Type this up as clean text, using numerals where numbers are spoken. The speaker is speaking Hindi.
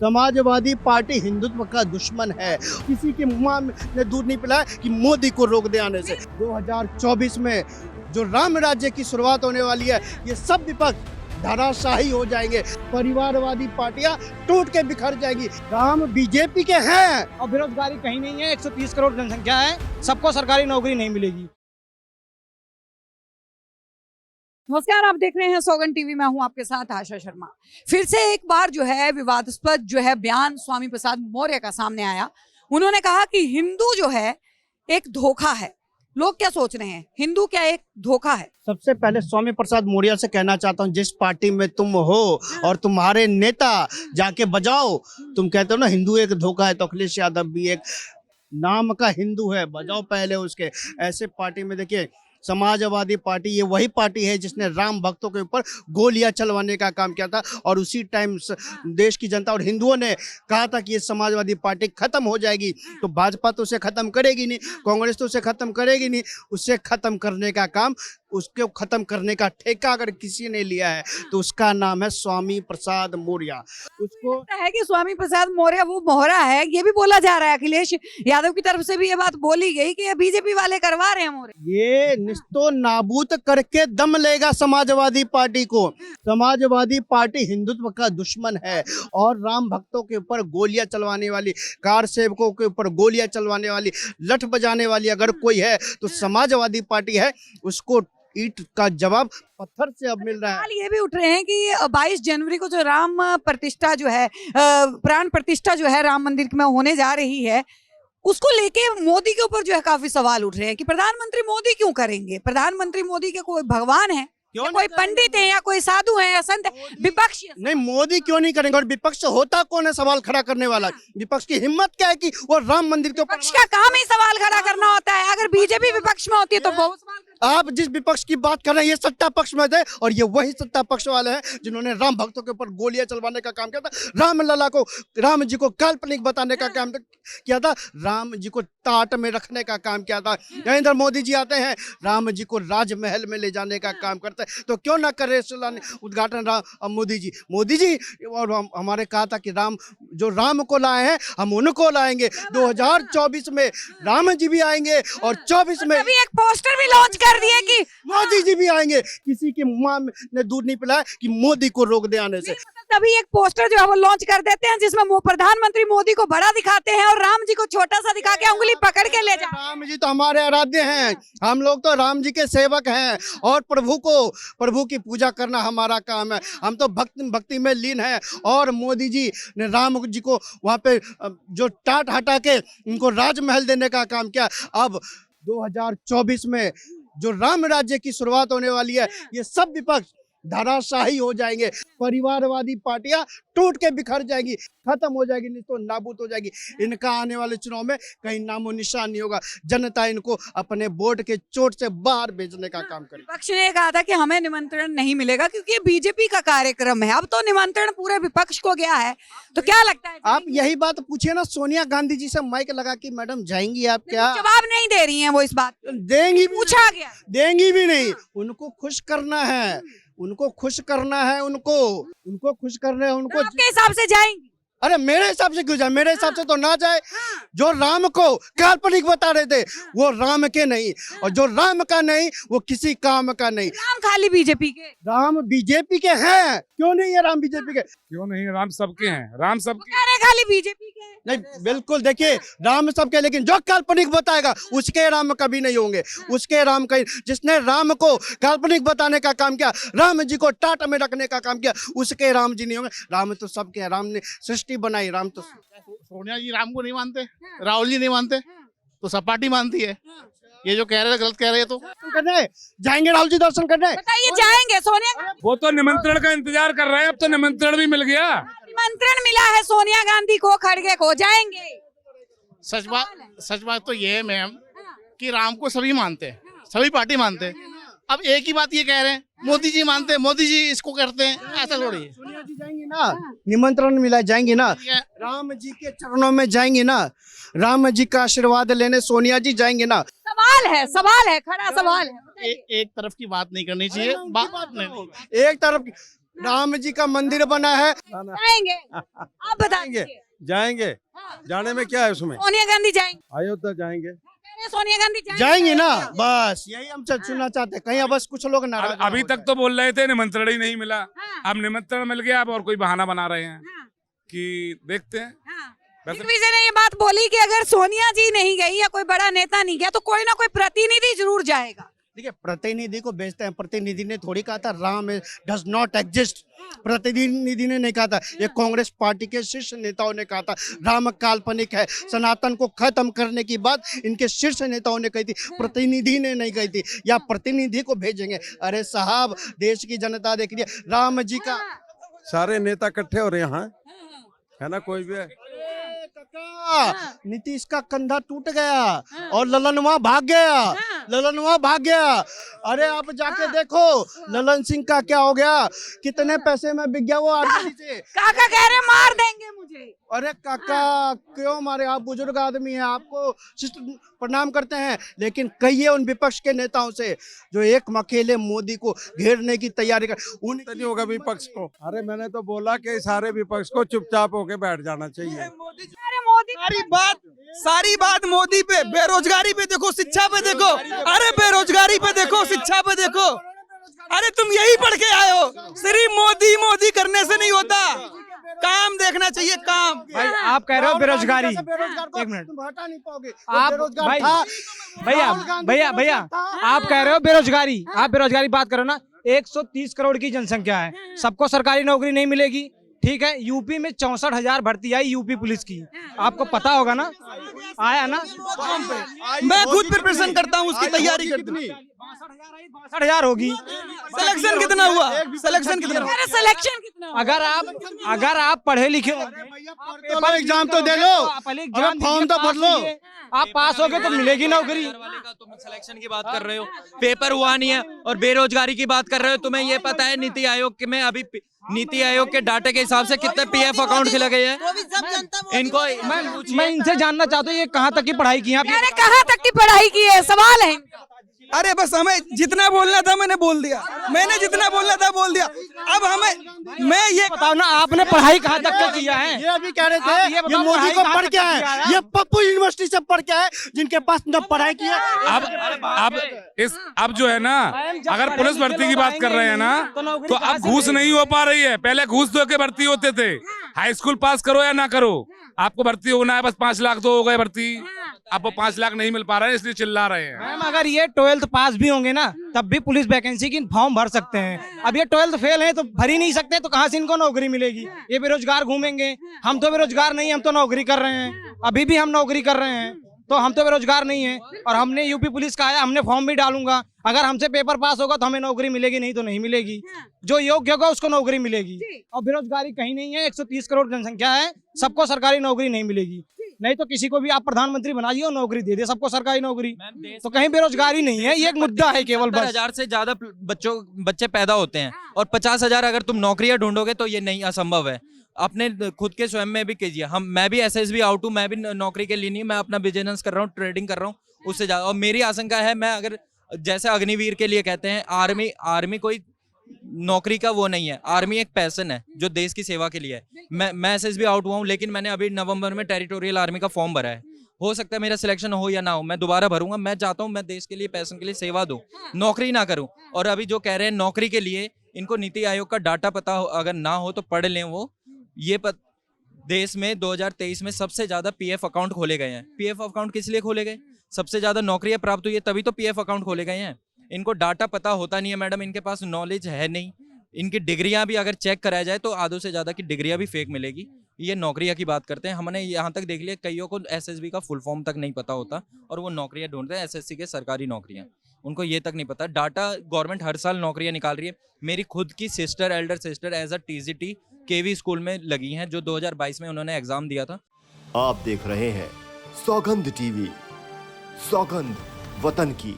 समाजवादी पार्टी हिंदुत्व का दुश्मन है। किसी के मुंह ने दूध नहीं पिलाया कि मोदी को रोक दे आने से। 2024 में जो राम राज्य की शुरुआत होने वाली है, ये सब विपक्ष धराशाही हो जाएंगे। परिवारवादी पार्टियां टूट के बिखर जाएंगी। राम बीजेपी के हैं और बेरोजगारी कहीं नहीं है। 130 करोड़ जनसंख्या है, सबको सरकारी नौकरी नहीं मिलेगी। नमस्कार, आप देख रहे हैं सौगन टीवी। मैं हूं आपके साथ आशा शर्मा। फिर से एक बार जो है विवादास्पद जो है बयान स्वामी प्रसाद मौर्य का सामने आया। उन्होंने कहा कि हिंदू जो है एक धोखा है। लोग क्या सोच रहे हैं, हिंदू क्या एक धोखा है? सबसे पहले स्वामी प्रसाद मौर्य से कहना चाहता हूँ, जिस पार्टी में तुम हो और तुम्हारे नेता जाके बजाओ, तुम कहते हो ना हिंदू एक धोखा है, तो अखिलेश यादव भी एक नाम का हिंदू है, बजाओ पहले उसके। ऐसे पार्टी में देखिए, समाजवादी पार्टी ये वही पार्टी है जिसने राम भक्तों के ऊपर गोलियां चलवाने का काम किया था, और उसी टाइम देश की जनता और हिंदुओं ने कहा था कि ये समाजवादी पार्टी खत्म हो जाएगी। तो भाजपा तो उसे खत्म करेगी नहीं, कांग्रेस तो उसे खत्म करेगी नहीं। उसे खत्म करने का काम, उसके खत्म करने का ठेका अगर किसी ने लिया है तो उसका नाम है स्वामी प्रसाद मौर्य। उसको है कि स्वामी प्रसाद मौर्य वो मोहरा है। ये भी बोला जा रहा है, अखिलेश यादव की तरफ से भी ये बात बोली गई कि ये बीजेपी वाले करवा रहे हैं मौर्य। ये निस्तो नाबूद करके दम लेगा समाजवादी पार्टी को। समाजवादी पार्टी हिंदुत्व का दुश्मन है, और राम भक्तों के ऊपर गोलियां चलवाने वाली, कार सेवकों के ऊपर गोलियां चलवाने वाली, लठ बजाने वाली अगर कोई है तो समाजवादी पार्टी है। उसको ईंट का जवाब पत्थर से अब मिल रहा है। ये भी उठ रहे हैं कि 22 जनवरी को जो राम प्रतिष्ठा जो है, प्राण प्रतिष्ठा जो है राम मंदिर में होने जा रही है, उसको लेके मोदी के ऊपर जो है काफी सवाल उठ रहे हैं कि प्रधानमंत्री मोदी क्यों करेंगे। प्रधानमंत्री मोदी के कोई भगवान है, या कोई पंडित है, या कोई साधु है, या संत है? विपक्ष नहीं, मोदी क्यों नहीं करेंगे? और विपक्ष होता कौन है सवाल खड़ा करने वाला? विपक्ष की हिम्मत क्या है कि वो राम मंदिर के ऊपर? विपक्ष का काम ही सवाल खड़ा करना होता है। अगर बीजेपी विपक्ष में होती है तो बहुत सवाल। आप जिस विपक्ष की बात कर रहे हैं, ये सत्ता पक्ष में थे, और ये वही सत्ता पक्ष वाले हैं जिन्होंने राम भक्तों के ऊपर गोलियां चलवाने का काम किया था। राम लला को, राम जी को काल्पनिक बताने का काम किया था, राम जी को टाट में रखने का काम किया था। नरेंद्र मोदी जी आते हैं, राम जी को राजमहल में ले जाने का काम करते हैं। तो क्यों ना करे उद्घाटन मोदी जी। और हमारे कहा था कि राम को लाए हैं, हम उनको लाएंगे। 2024 में राम जी भी आएंगे, और 24 में एक पोस्टर भी लॉन्च कर दिए कि मोदी जी भी आएंगे। किसी के मुंह ने दूध नहीं पिलाया कि मोदी को रोक दे आने से। तभी एक पोस्टर जो है वो लॉन्च कर देते हैं जिसमें प्रधानमंत्री मोदी को बड़ा दिखाते हैं और राम जी को छोटा सा दिखा के उंगली पकड़ के ले जाते हैं। राम जी तो हमारे आराध्य हैं, हम लोग तो राम जी के सेवक हैं, और प्रभु की पूजा करना हमारा काम है। हम तो भक्ति में लीन हैं। और मोदी जी ने राम जी को वहाँ पे जो टाट हटा के उनको राजमहल देने का काम किया। अब 2024 में जो राम राज्य की शुरुआत होने वाली है, ये सब विपक्ष धराशाही हो जाएंगे। परिवारवादी पार्टियां टूट के बिखर जाएंगी, खत्म हो जाएगी, नहीं तो नाबूद हो जाएगी। इनका आने वाले चुनाव में कहीं नामो निशान नहीं होगा। जनता इनको अपने वोट के चोट से बाहर भेजने का काम करेगी। विपक्ष ने कहा था कि हमें निमंत्रण नहीं मिलेगा क्योंकि ये बीजेपी का कार्यक्रम है। अब तो निमंत्रण पूरे विपक्ष को गया है, तो क्या लगता है? आप यही बात पूछिए ना सोनिया गांधी जी से, माइक लगा कि मैडम जाएंगी आप क्या? जवाब नहीं दे रही हैं वो इस बात। देंगी, पूछा गया, देंगी भी नहीं। उनको खुश करना है, उनको खुश करना है, उनको खुश करना है उनको। आपके हिसाब से जाएंगी? अरे मेरे हिसाब से क्यों जाए? मेरे हिसाब से तो ना जाए। जो राम को काल्पनिक बता रहे थे वो राम के नहीं, और जो राम का नहीं वो किसी काम का नहीं। राम खाली बीजेपी के? राम बीजेपी के हैं, क्यों नहीं है राम बीजेपी के? क्यों नहीं, राम सबके हैं, राम सबके। खाली बीजेपी के नहीं, बिल्कुल देखिए, राम सबके, लेकिन जो काल्पनिक बताएगा उसके राम कभी नहीं होंगे। उसके राम का, जिसने राम को काल्पनिक बताने का काम किया, राम जी को टाट में रखने का काम किया, उसके राम जी नहीं होंगे। राम तो सबके हैं, राम ने सृष्टि बनाई। राम तो सोनिया जी राम को नहीं मानते, राहुल जी नहीं मानते, तो सब पार्टी मानती है। ये जो कह रहे हैं गलत कह रहे हैं। तो करने जाएंगे राहुल जी दर्शन करने? बताइए, जाएंगे सोनिया? वो तो निमंत्रण का इंतजार कर रहे हैं, अब तो निमंत्रण भी मिल गया। निमंत्रण मिला है सोनिया गांधी को, खड़गे को, जाएंगे? सच बात तो ये है मैम कि राम को सभी मानते हैं, सभी पार्टी मानते हैं। अब एक ही बात ये कह रहे हैं मोदी जी मानते हैं, मोदी जी इसको करते हैं, ऐसा थोड़ी है। सोनिया जी जाएंगी ना, निमंत्रण मिला, जाएंगी ना, राम जी के चरणों में जाएंगी ना, राम जी का आशीर्वाद लेने सोनिया जी जाएंगे ना। सवाल है, खड़ा सवाल है। एक तरफ की बात नहीं करनी चाहिए। बात नहीं, एक तरफ राम जी का मंदिर बना है। जाएंगे आप बता जाएंगे। दीजिए। जाएंगे, हाँ। जाने में क्या है उसमें, सोनिया गांधी जाएंगे, अयोध्या जाएंगे। सोनिया गांधी जाएंगे ना, बस यही हम सुनना चाहते हैं। कहीं बस कुछ लोग नाराज ना अभी हो तक जाए। तो बोल रहे थे निमंत्रण ही नहीं मिला, हाँ। अब निमंत्रण मिल गया, अब और कोई बहाना बना रहे हैं हाँ, कि देखते हैं। हाँ। वैसे- दिग्विजय ने ये बात बोली कि अगर सोनिया जी नहीं गई या कोई बड़ा नेता नहीं गया तो कोई ना कोई प्रतिनिधि जरूर जाएगा। देखिए, प्रतिनिधि को बेचते हैं। प्रतिनिधि ने थोड़ी कहा था राम डज नॉट एग्जिस्ट। प्रतिनिधि ने नहीं कहा था, ये कांग्रेस पार्टी के शीर्ष नेताओं ने कहा था राम काल्पनिक है। सनातन को खत्म करने की बात इनके शीर्ष नेताओं ने कही थी, प्रतिनिधि ने नहीं कही थी। या प्रतिनिधि को भेजेंगे? अरे साहब, देश की जनता देख रही है राम जी का। सारे नेता इकट्ठे हो रहे हैं यहाँ, है ना, कोई भी है। नीतीश का कंधा टूट गया और ललनवा भाग गया। ललनवा भाग गया। अरे आप जाके देखो ललन सिंह का क्या हो गया, कितने पैसे में बिक गया वो आरजेडी से। काका कह रहे मार देंगे मुझे। अरे काका क्यों मारे, आप बुजुर्ग आदमी हैं, आपको शिष्ट प्रणाम करते हैं, लेकिन कहिए उन विपक्ष के नेताओं से जो एक अकेले मोदी को घेरने की तैयारी कर। तो नहीं होगा विपक्ष को। अरे मैंने तो बोला कि सारे विपक्ष को चुपचाप होके बैठ जाना चाहिए। अरे मोदी सारी बात मोदी पे, बेरोजगारी पे देखो, शिक्षा पे देखो, अरे बेरोजगारी पे देखो, शिक्षा पे देखो। अरे तुम यही पढ़ के आए हो, सिर्फ मोदी मोदी करने से नहीं होता, काम देखना चाहिए, काम। भाई आप कह रहे हो बेरोजगारी, एक मिनट। तुम हटा नहीं पाओगे। आप बेरोजगार भाई था। भैया राहुल गांधी भैया भैया था। आप कह रहे हो बेरोजगारी, आप बेरोजगारी बात करो ना। 130 करोड़ की जनसंख्या है, सबको सरकारी नौकरी नहीं मिलेगी, ठीक है। यूपी में 64,000 भर्ती आई यूपी पुलिस की, आपको पता होगा ना, आया ना। मैं खुद प्रिपरेशन करता हूँ, उसकी तैयारी करता हूँ। 62,000 होगी। सिलेक्शन कितना हुआ, सिलेक्शन कितना हुआ? अरे सिलेक्शन कितना हुआ? अगर आप पढ़े लिखे हो, पेपर एग्जाम तो दे लो, पहले अरे एग्जाम फॉर्म तो भर लो। आप पास हो गए तो मिलेगी नौकरी। तुम सिलेक्शन की बात कर रहे हो, पेपर हुआ नहीं है, और बेरोजगारी की बात कर रहे हो। तुम्हें ये पता है नीति आयोग के में अभी नीति आयोग के डाटे के हिसाब से कितने पीएफ अकाउंट खुले गए हैं इनको? मैं इनसे जानना चाहता हूँ ये कहाँ तक की पढ़ाई की है। अरे कहाँ तक की पढ़ाई की है, सवाल है। अरे बस हमें जितना बोलना था मैंने बोल दिया, मैंने जितना बोलना था बोल दिया। अब हमें, मैं ये बताओ ना, आपने पढ़ाई कहाँ तक का किया है? ये अभी कह रहे आप थे ये ये बताओ मोदी पढ़ाई को कहाँ पढ़ तक क्या किया है, है? ये पप्पू यूनिवर्सिटी से पढ़ क्या है, जिनके पास न पढ़ाई की है। अब जो है ना, अगर पुलिस भर्ती की बात कर रहे हैं ना, तो अब घूस नहीं हो पा रही है। पहले घूस दो के भर्ती होते थे, हाई स्कूल पास करो या ना करो, आपको भर्ती होना है, बस 5 लाख तो हो गए भर्ती। अब वो 5 लाख नहीं मिल पा रहा है, इसलिए चिल्ला रहे हैं। मैम अगर ये 12th पास भी होंगे ना, तब भी पुलिस वैकेंसी की फॉर्म भर सकते हैं। अब ये 12th फेल है तो भर ही नहीं सकते, तो कहाँ से इनको नौकरी मिलेगी? ये बेरोजगार घूमेंगे। हम तो बेरोजगार नहीं, हम तो नौकरी कर रहे हैं, अभी भी हम नौकरी कर रहे हैं, तो हम तो बेरोजगार नहीं है। और हमने यूपी पुलिस का आया, हमने फॉर्म भी डालूंगा। अगर हमसे पेपर पास होगा तो हमें नौकरी मिलेगी, नहीं तो नहीं मिलेगी। जो योग्य होगा उसको नौकरी मिलेगी। और बेरोजगारी कहीं नहीं है, 130 करोड़ जनसंख्या है, सबको सरकारी नौकरी नहीं मिलेगी। नहीं तो किसी को भी आप प्रधानमंत्री बनाइए और नौकरी दे दे सबको सरकारी नौकरी, तो कहीं बेरोजगारी नहीं है। ये एक मुद्दा है केवल, बस। 70,000 से ज्यादा बच्चे पैदा होते हैं, और 50,000 अगर तुम नौकरियां ढूंढोगे तो ये नहीं, असंभव है। अपने खुद के स्वयं में भी कीजिए। मैं भी एसएसबी आउट हूँ, मैं भी नौकरी के लिए नहीं, मैं अपना बिजनेस कर रहा हूँ, ट्रेडिंग कर रहा हूँ, उससे ज्यादा। और मेरी आशंका है, मैं अगर जैसे अग्निवीर के लिए कहते हैं, आर्मी कोई नौकरी का वो नहीं है, आर्मी एक पैशन है जो देश की सेवा के लिए है। मैं एसएसबी आउट हुआ हूँ, लेकिन मैंने अभी नवंबर में टेरिटोरियल आर्मी का फॉर्म भरा है। हो सकता है मेरा सिलेक्शन हो या ना हो, मैं दोबारा भरूंगा। मैं चाहता हूँ मैं देश के लिए, पैशन के लिए सेवा दूं, नौकरी ना करूं। और अभी जो कह रहे हैं नौकरी के लिए, इनको नीति आयोग का डाटा पता हो, अगर ना हो तो पढ़ लें। वो देश में 2023 में सबसे ज्यादा पीएफ अकाउंट खोले गए हैं। पीएफ अकाउंट किस लिए खोले गए? सबसे ज्यादा नौकरियां प्राप्त हुई है, तभी तो पीएफ अकाउंट खोले गए हैं। इनको डाटा पता होता नहीं है मैडम, इनके पास नॉलेज है नहीं। इनकी डिग्रियां भी अगर चेक कराया जाए तो आधों से ज्यादा की डिग्रियां भी फेक मिलेगी। ये नौकरियां की बात करते हैं। हमने यहाँ तक देख लिया, कईयों को एसएसबी का फुल फॉर्म तक नहीं पता होता, और वो नौकरियां ढूंढते हैं, एसएससी के सरकारी नौकरियां, उनको ये तक नहीं पता। डाटा गवर्नमेंट हर साल नौकरियां निकाल रही है। मेरी खुद की sister, elder sister as a TGT KV school में लगी हैं, जो 2022 में उन्होंने एग्जाम दिया था। आप देख रहे हैं सौगंध टीवी, सौगंध वतन की।